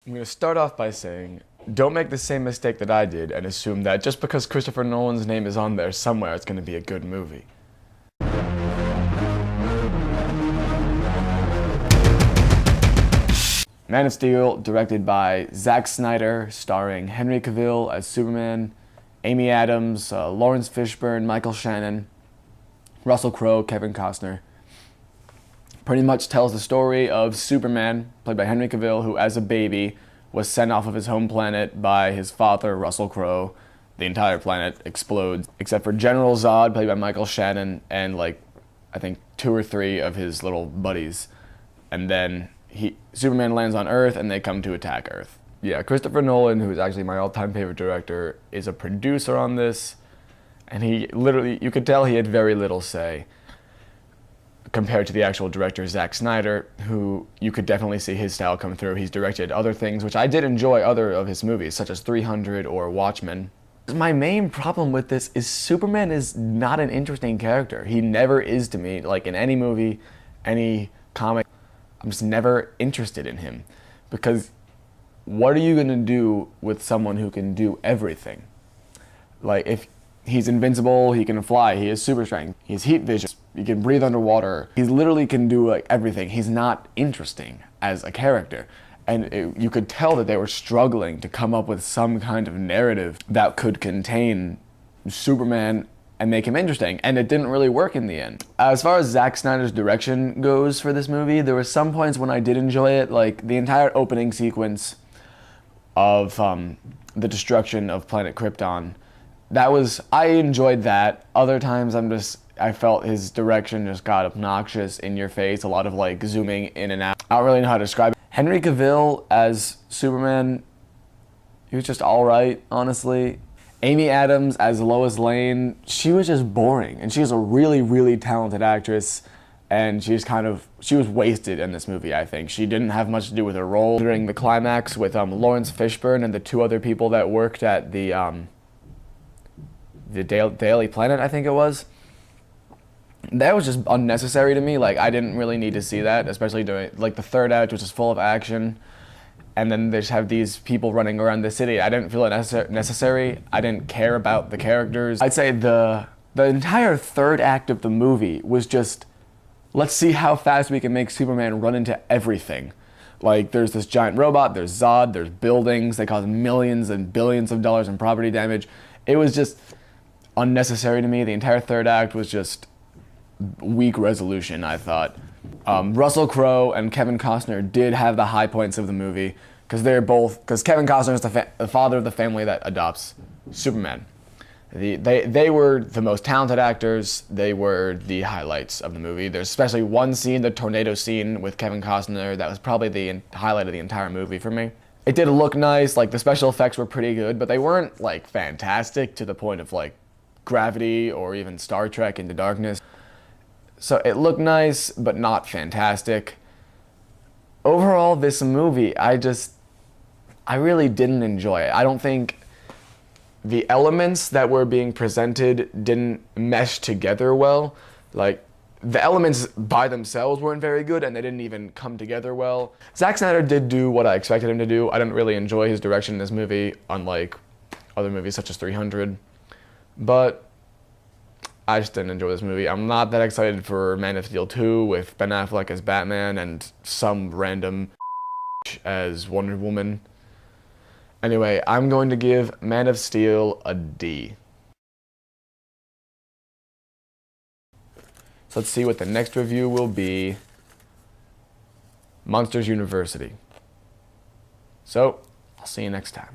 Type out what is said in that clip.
I'm going to start off by saying, don't make the same mistake that I did and assume that just because Christopher Nolan's name is on there somewhere, it's going to be a good movie. Man of Steel, directed by Zack Snyder, starring Henry Cavill as Superman, Amy Adams, Lawrence Fishburne, Michael Shannon, Russell Crowe, Kevin Costner. Pretty much tells the story of Superman, played by Henry Cavill, who as a baby was sent off of his home planet by his father, Russell Crowe. The entire planet explodes, except for General Zod, played by Michael Shannon, and I think 2 or 3 of his little buddies. And then Superman lands on Earth and they come to attack Earth. Yeah, Christopher Nolan, who is actually my all-time favorite director, is a producer on this, and you could tell he had very little say compared to the actual director, Zack Snyder, who you could definitely see his style come through. He's directed other things, which I did enjoy other of his movies, such as 300 or Watchmen. My main problem with this is Superman is not an interesting character. He never is to me, like in any movie, any comic. I'm just never interested in him, because what are you gonna do with someone who can do everything? Like, if he's invincible, he can fly, he has super strength, he has heat vision, he can breathe underwater, he literally can do everything. He's not interesting as a character. And you could tell that they were struggling to come up with some kind of narrative that could contain Superman and make him interesting, and it didn't really work in the end. As far as Zack Snyder's direction goes for this movie, there were some points when I did enjoy it, like the entire opening sequence of the destruction of planet Krypton. I enjoyed that. Other times I felt his direction just got obnoxious, in your face, a lot of zooming in and out. I don't really know how to describe it. Henry Cavill as Superman, he was just alright, honestly. Amy Adams as Lois Lane, she was just boring, and she was a really, really talented actress, and she was wasted in this movie, I think. She didn't have much to do with her role. During the climax with Lawrence Fishburne and the 2 other people that worked at the Daily Planet, I think it was, that was just unnecessary to me. I didn't really need to see that, especially during the 3rd act, which is full of action. And then they just have these people running around the city. I didn't feel it necessary. I didn't care about the characters. I'd say the entire 3rd act of the movie was just, let's see how fast we can make Superman run into everything. There's this giant robot, there's Zod, there's buildings, they cause millions and billions of dollars in property damage. It was just unnecessary to me. The entire 3rd act was just weak resolution, I thought. Russell Crowe and Kevin Costner did have the high points of the movie, because Kevin Costner is the father of the family that adopts Superman. They were the most talented actors. They were the highlights of the movie. There's especially one scene, the tornado scene with Kevin Costner, that was probably the highlight of the entire movie for me. It did look nice, the special effects were pretty good, but they weren't fantastic to the point of Gravity or even Star Trek Into Darkness. So it looked nice, but not fantastic. Overall, this movie, I really didn't enjoy it. I don't think the elements that were being presented didn't mesh together well. The elements by themselves weren't very good, and they didn't even come together well. Zack Snyder did do what I expected him to do. I didn't really enjoy his direction in this movie, unlike other movies such as 300. But I just didn't enjoy this movie. I'm not that excited for Man of Steel 2 with Ben Affleck as Batman and some random as Wonder Woman. Anyway, I'm going to give Man of Steel a D. So let's see what the next review will be. Monsters University. So, I'll see you next time.